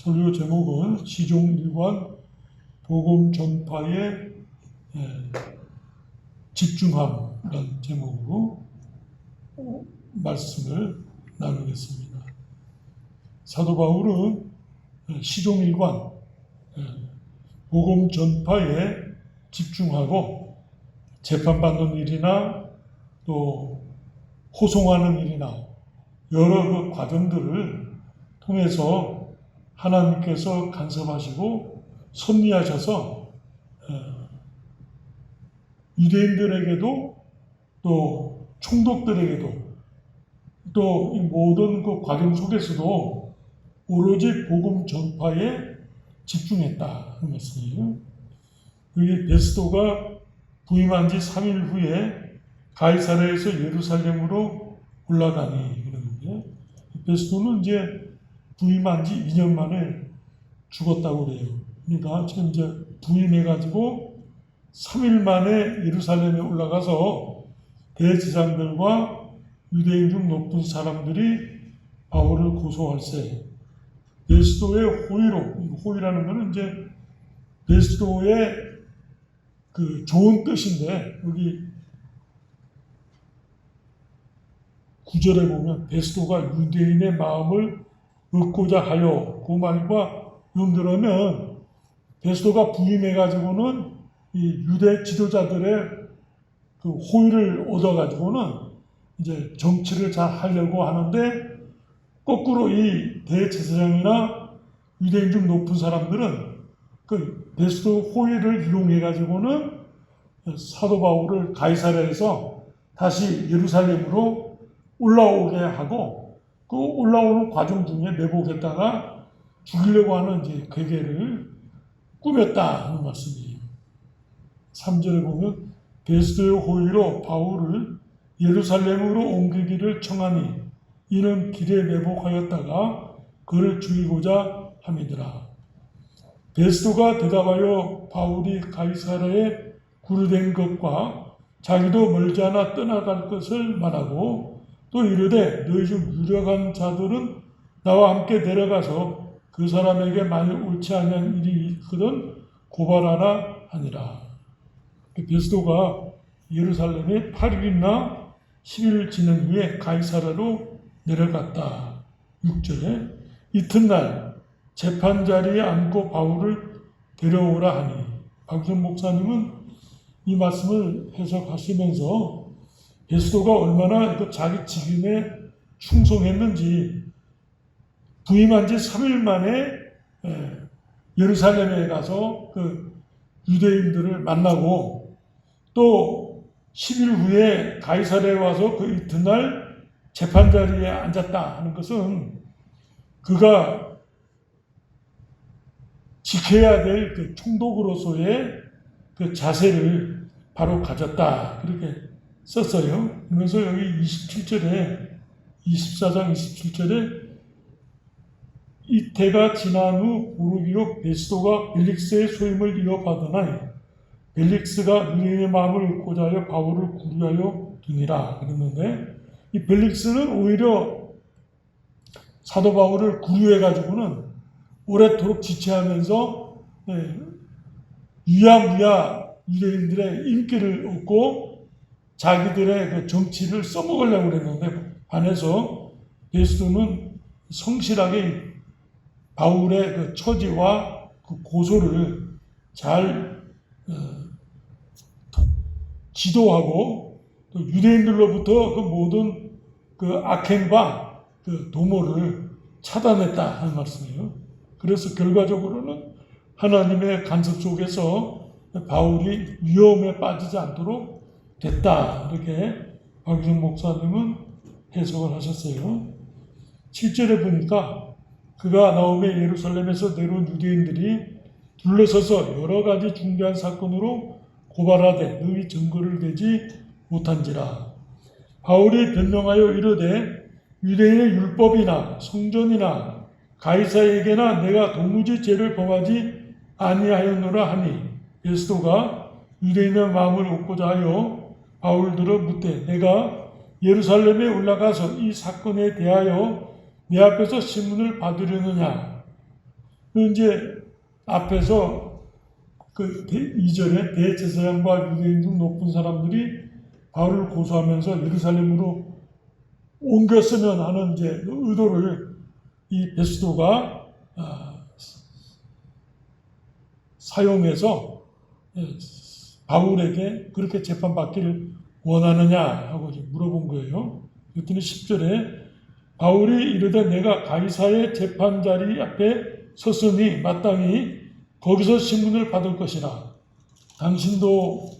설교 제목은 시종일관 복음 전파에 집중함이라는 제목으로 말씀을 나누겠습니다. 사도 바울은 시종일관 복음 전파에 집중하고 재판받는 일이나 또 호송하는 일이나 여러 그 과정들을 통해서 하나님께서 간섭하시고 섭리하셔서 유대인들에게도 또 총독들에게도 또 이 모든 그 과정 속에서도 오로지 복음 전파에 집중했다 하는 말씀이에요. 여기 베스도가 부임한 지 3일 후에 가이사랴에서 예루살렘으로 올라가니 그러는데, 베스도는 이제 부임한 지 2년 만에 죽었다고 그래요. 그러니까 지금 이제 부임해가지고 3일 만에 예루살렘에 올라가서 대제사장들과 유대인 중 높은 사람들이 바울을 고소할세. 베스도의 호의로, 호의라는 것은 이제 베스도의 그 좋은 뜻인데, 여기 9절에 보면 베스도가 유대인의 마음을 얻고자 하여, 그 말과 연결하면 베스도가 부임해가지고는 이 유대 지도자들의 그 호의를 얻어가지고는 이제 정치를 잘 하려고 하는데, 거꾸로 이 대제사장이나 유대인 중 높은 사람들은 그 베스도 호의를 이용해가지고는 사도 바울을 가이사랴에서 다시 예루살렘으로 올라오게 하고, 그 올라오는 과정 중에 내복했다가 죽이려고 하는 이제 계계를 꾸몄다 하는 말씀이에요. 3절에 보면 베스도의 호의로 바울을 예루살렘으로 옮기기를 청하니 이는 길에 내복하였다가 그를 죽이고자 함이더라. 베스도가 대답하여 바울이 가이사랴에 구류된 것과 자기도 멀지 않아 떠나갈 것을 말하고, 또 이르되 너희 중 유력한 자들은 나와 함께 내려가서 그 사람에게 만일 옳지 않은 일이 있거든 고발하라 하니라. 베스도가 예루살렘에 8일이나 10일 지난 후에 가이사랴로 내려갔다. 6절에 이튿날 재판 자리에 앉고 바울을 데려오라 하니, 박준 목사님은 이 말씀을 해석하시면서 베스도가 얼마나 자기 직임에 충성했는지, 부임한 지 3일 만에 예루살렘에 가서 그 유대인들을 만나고, 또 10일 후에 가이사랴에 와서 그 이튿날 재판 자리에 앉았다 하는 것은 그가 지켜야 될 그 총독으로서의 그 자세를 바로 가졌다, 그렇게 썼어요. 그래서 여기 27절에 24장 27절에 이때가 지난 후 고르기오 베스도가 벨릭스의 소임을 이어받으나니 벨릭스가 유대인의 마음을 얻고자 하여 바울을 구류하여 두니라 그랬는데, 이 벨릭스는 오히려 사도 바울을 구류해가지고는 오래도록 지체하면서 유야무야 유대인들의 인기를 얻고 자기들의 그 정치를 써먹으려고 그랬는데, 반해서 베스도는 성실하게 바울의 그 처지와 그 고소를 잘 지도하고, 또 유대인들로부터 그 모든 그 악행과 그 도모를 차단했다 하는 말씀이에요. 그래서 결과적으로는 하나님의 간섭 속에서 바울이 위험에 빠지지 않도록 됐다, 이렇게 박유정 목사님은 해석을 하셨어요. 7절에 보니까 그가 나오매 예루살렘에서 내려온 유대인들이 둘러서서 여러 가지 중대한 사건으로 고발하되 너희 증거를 대지 못한지라. 바울이 변명하여 이르되 유대인의 율법이나 성전이나 가이사에게나 내가 도무지 죄를 범하지 아니하였노라 하니, 베스도가 유대인의 마음을 얻고자 하여 바울들을 묻되 내가 예루살렘에 올라가서 이 사건에 대하여 내 앞에서 신문을 받으려느냐. 이제 앞에서 그 2절에 대제사장과 유대인 등 높은 사람들이 바울을 고소하면서 예루살렘으로 옮겼으면 하는 이제 의도를 이 베스도가 사용해서 바울에게 그렇게 재판받기를 원하느냐 하고 물어본 거예요. 그랬더니 10절에 바울이 이르되 내가 가이사의 재판자리 앞에 섰으니 마땅히 거기서 신문을 받을 것이라. 당신도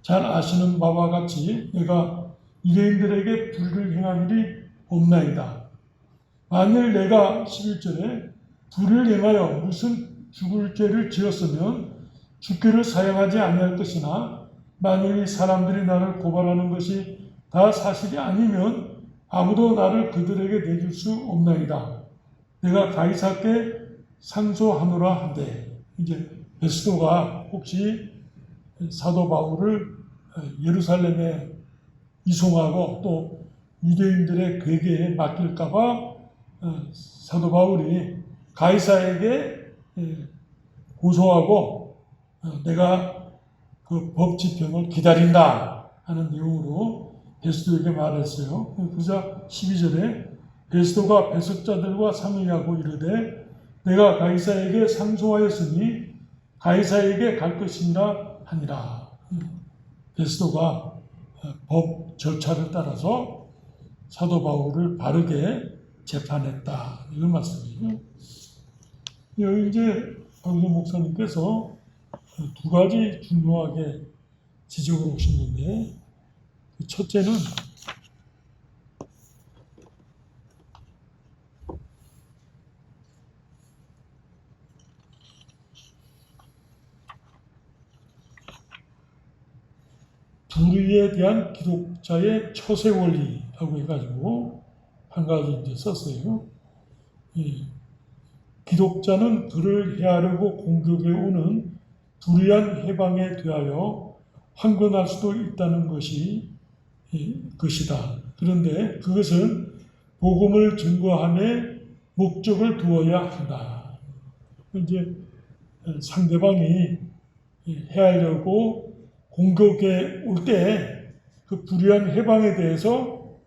잘 아시는 바와 같이 내가 유대인들에게 불의를 행한 일이 없나이다. 만일 내가 11절에 불의를 행하여 무슨 죽을 죄를 지었으면 죽기를 사용하지 아니할 것이나 만일 이 사람들이 나를 고발하는 것이 다 사실이 아니면 아무도 나를 그들에게 내줄 수 없나이다. 내가 가이사께 상소하노라 한데, 이제 베스도가 혹시 사도 바울을 예루살렘에 이송하고 또 유대인들의 괴계에 맡길까봐 사도 바울이 가이사에게 고소하고 내가 그 법 집행을 기다린다 하는 내용으로 베스도에게 말했어요. 그러자 12절에 베스도가 배석자들과 상의하고 이르되 내가 가이사에게 상소하였으니 가이사에게 갈 것이니라 하니라. 베스도가 법 절차를 따라서 사도 바울을 바르게 재판했다. 이런 말씀이에요. 여기 이제 박유선 목사님께서 두 가지 중요하게 지적을 하셨는데, 첫째는 불의에 대한 기독자의 처세 원리라고 해가지고 한 가지 이제 썼어요. 기독자는 그를 해하려고 공격해 오는 불의한 해방에 대하여 황건할 수도 있다는 것이다. 그런데 그것은 복음을 증거함에 목적을 두어야 한다. 이제 상대방이 해하려고 공격에 올 때 그 불의한 해방에 대해서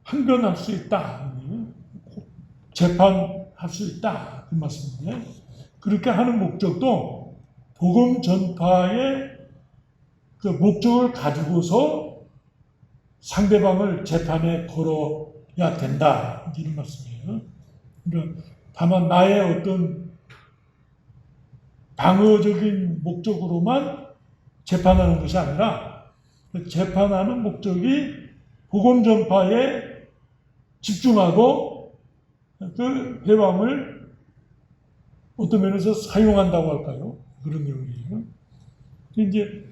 항변할 수 있다. 재판할 수 있다. 그 말씀인데, 그렇게 하는 목적도 복음 전파의 그 목적을 가지고서 상대방을 재판에 걸어야 된다. 이런 말씀이에요. 그러니까 다만 나의 어떤 방어적인 목적으로만 재판하는 것이 아니라 재판하는 목적이 복음 전파에 집중하고 그 해방을 어떤 면에서 사용한다고 할까요? 그런 내용이에요. 이제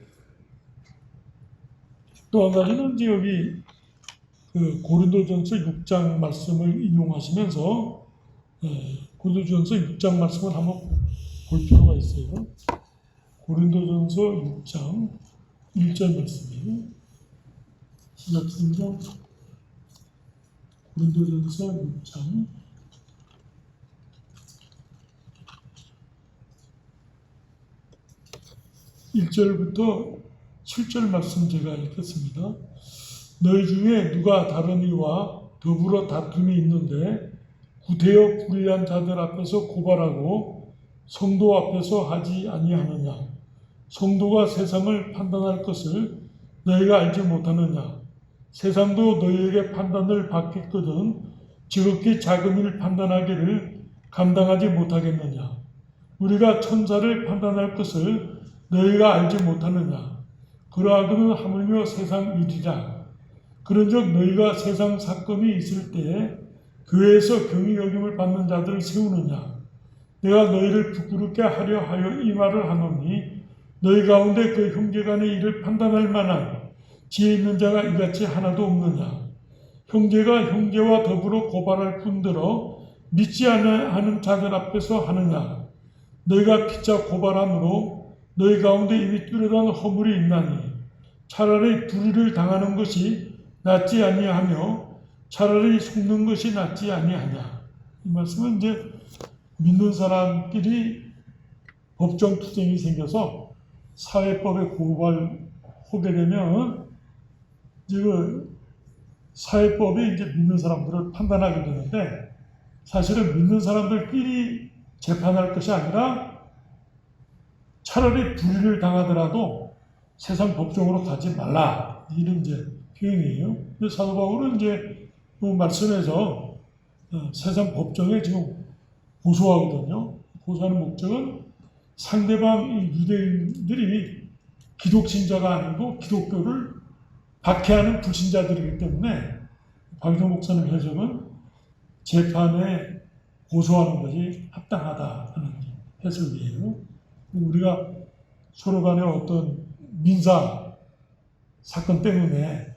또 한 가지는 이제 여기 그 고린도전서 6장 말씀을 인용하시면서 고린도전서 6장 말씀을 한번 볼 필요가 있어요. 고린도전서 6장 1절 말씀이에요. 시작합니다. 고린도전서 6장 1절부터 7절 말씀 제가 읽겠습니다. 너희 중에 누가 다른 이와 더불어 다툼이 있는데 구태여 불의한 자들 앞에서 고발하고 성도 앞에서 하지 아니하느냐? 성도가 세상을 판단할 것을 너희가 알지 못하느냐? 세상도 너희에게 판단을 받겠거든 지극히 작은 일 판단하기를 감당하지 못하겠느냐? 우리가 천사를 판단할 것을 너희가 알지 못하느냐? 그러하거든 하물며 세상 일이라. 그런즉 너희가 세상 사건이 있을 때에 교회에서 경히 여김을 받는 자들을 세우느냐? 내가 너희를 부끄럽게 하려 하여 이 말을 하노니 너희 가운데 그 형제간의 일을 판단할 만한 지혜 있는 자가 이같이 하나도 없느냐? 형제가 형제와 더불어 고발할 뿐더러 믿지 않는 자들 앞에서 하느냐? 너희가 피차 고발함으로 너희 가운데 이미 뚜렷한 허물이 있나니 차라리 불의를 당하는 것이 낫지 아니하며 차라리 속는 것이 낫지 아니하냐? 이 말씀은 이제 믿는 사람끼리 법정 투쟁이 생겨서 사회법에 고발하게 되면 이제 그 사회법이 이제 믿는 사람들을 판단하게 되는데, 사실은 믿는 사람들끼리 재판할 것이 아니라 차라리 불의를 당하더라도 세상 법정으로 가지 말라, 이런 이제 표현이에요. 근데 사도 바울은 이제 그 말씀에서 세상 법정에 지금 고소하거든요. 고소하는 목적은 상대방 유대인들이 기독신자가 아니고 기독교를 박해하는 불신자들이기 때문에 박정 목사님 해석은 재판에 고소하는 것이 합당하다 하는 해석이에요. 우리가 서로 간에 어떤 민사 사건 때문에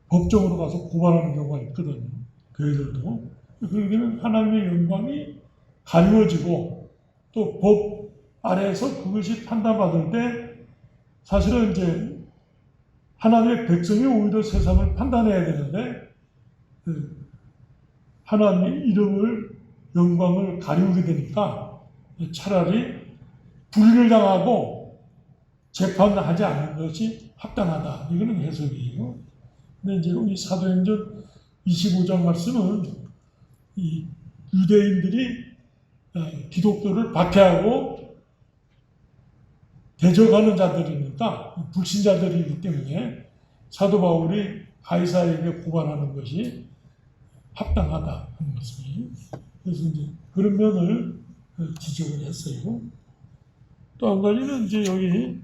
법정으로 가서 고발하는 경우가 있거든요. 교회들도. 그러게 되면 하나님의 영광이 가리워지고 또 법 아래에서 그것이 판단받을 때 사실은 이제 하나님의 백성이 오히려 세상을 판단해야 되는데 하나님의 이름을, 영광을 가리우게 되니까 차라리 불의를 당하고 재판하지 않는 것이 합당하다, 이거는 해석이에요. 근데 이제 이 사도행전 25장 말씀은 이 유대인들이 기독교를 박해하고 대적하는 자들이니까 불신자들이기 때문에 사도 바울이 가이사에게 고발하는 것이 합당하다 하는 말씀이에요. 그래서 이제 그런 면을 지적을 했어요. 또 한 가지는 이제 여기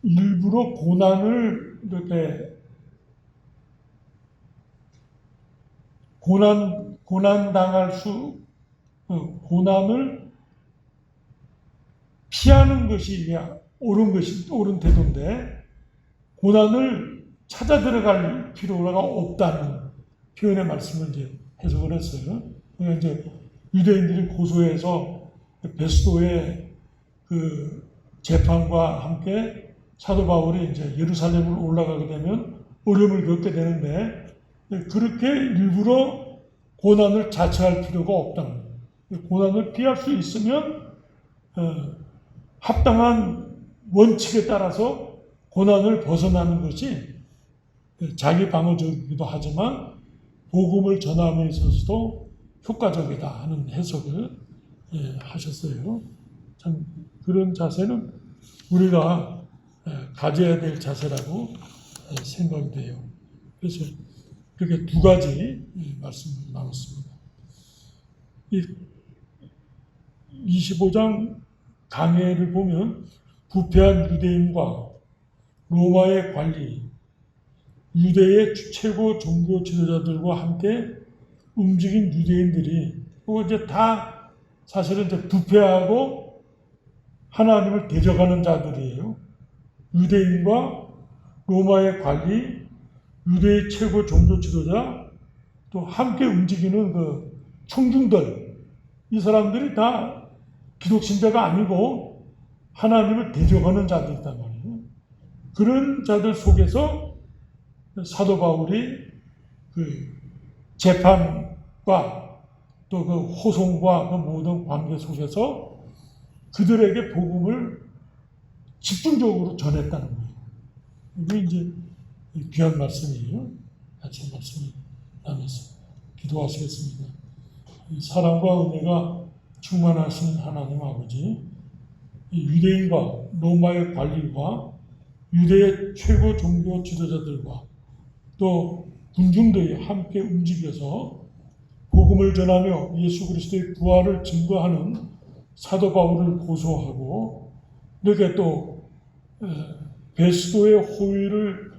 일부러 고난을 이렇게 고난 당할 고난을 피하는 것이 옳은 태도인데 고난을 찾아 들어갈 필요가 없다는 표현의 말씀을 이제 해석을 했어요. 그러니까 이제 유대인들이 고소해서 베스도의 그 재판과 함께 사도 바울이 이제 예루살렘으로 올라가게 되면 어려움을 겪게 되는데, 그렇게 일부러 고난을 자처할 필요가 없다는 거예요. 고난을 피할 수 있으면 합당한 원칙에 따라서 고난을 벗어나는 것이 자기 방어적이기도 하지만 복음을 전함에 있어서도 효과적이다 하는 해석을 하셨어요. 참 그런 자세는 우리가 가져야 될 자세라고 생각이 돼요. 그래서 그렇게 두 가지 말씀을 나눴습니다. 25장 강해를 보면 부패한 유대인과 로마의 관리, 유대의 최고 종교 지도자들과 함께 움직인 유대인들이 이제 다 사실은 이제 부패하고 하나님을 대적하는 자들이에요. 유대인과 로마의 관리, 유대의 최고 종교 지도자, 또 함께 움직이는 그 청중들, 이 사람들이 다 기독신자가 아니고 하나님을 대적하는 자들이단 말이에요. 그런 자들 속에서 사도 바울이 그 재판과 또 그 호송과 그 모든 관계 속에서 그들에게 복음을 집중적으로 전했다는 거예요. 이게 이제 귀한 말씀이에요. 같이 말씀을 나눠서 기도하시겠습니다. 사랑과 은혜가 충만하신 하나님 아버지, 유대인과 로마의 관리와 유대의 최고 종교 지도자들과 또 군중들이 함께 움직여서 복음을 전하며 예수 그리스도의 부활을 증거하는 사도 바울을 고소하고, 이렇게 또 베스도의 호의를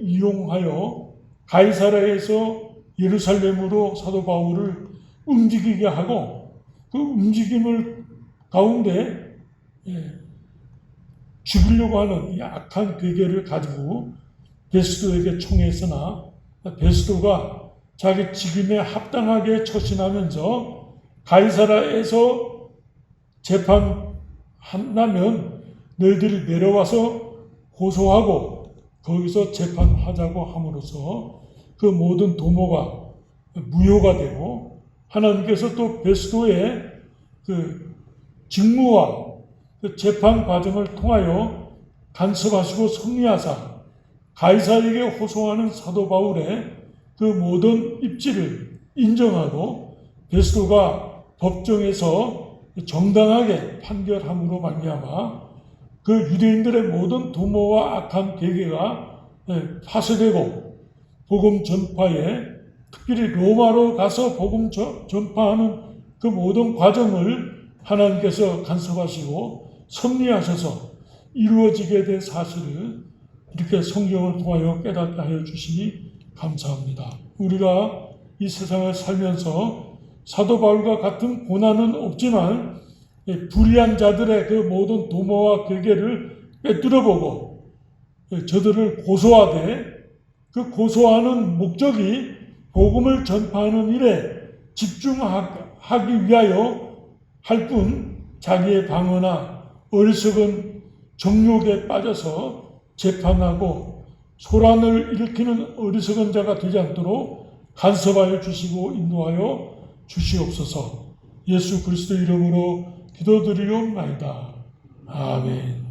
이용하여 가이사라에서 예루살렘으로 사도 바울을 움직이게 하고, 그 움직임을 가운데 죽이려고 하는 이 악한 괴계를 가지고 베스도에게 청했으나 베스도가 자기 직임에 합당하게 처신하면서 가이사라에서 재판한다면 너희들이 내려와서 고소하고 거기서 재판하자고 함으로써 그 모든 도모가 무효가 되고, 하나님께서 또 베스도의 그 직무와 그 재판 과정을 통하여 간섭하시고 섭리하사 가이사에게 호소하는 사도 바울의 그 모든 입지를 인정하고 베스도가 법정에서 정당하게 판결함으로 말미암아 그 유대인들의 모든 도모와 악한 계계가 파쇄되고, 복음 전파에 특별히 로마로 가서 복음 전파하는 그 모든 과정을 하나님께서 간섭하시고 섭리하셔서 이루어지게 된 사실을 이렇게 성경을 통하여 깨닫게 하여 주시니 감사합니다. 우리가 이 세상을 살면서 사도 바울과 같은 고난은 없지만 불의한 자들의 그 모든 도모와 계계를 빼뚫어보고 저들을 고소하되, 그 고소하는 목적이 복음을 전파하는 일에 집중하기 위하여 할 뿐, 자기의 방어나 어리석은 정욕에 빠져서 재판하고 소란을 일으키는 어리석은 자가 되지 않도록 간섭하여 주시고 인도하여 주시옵소서. 예수 그리스도 이름으로 기도드리옵나이다. 아멘.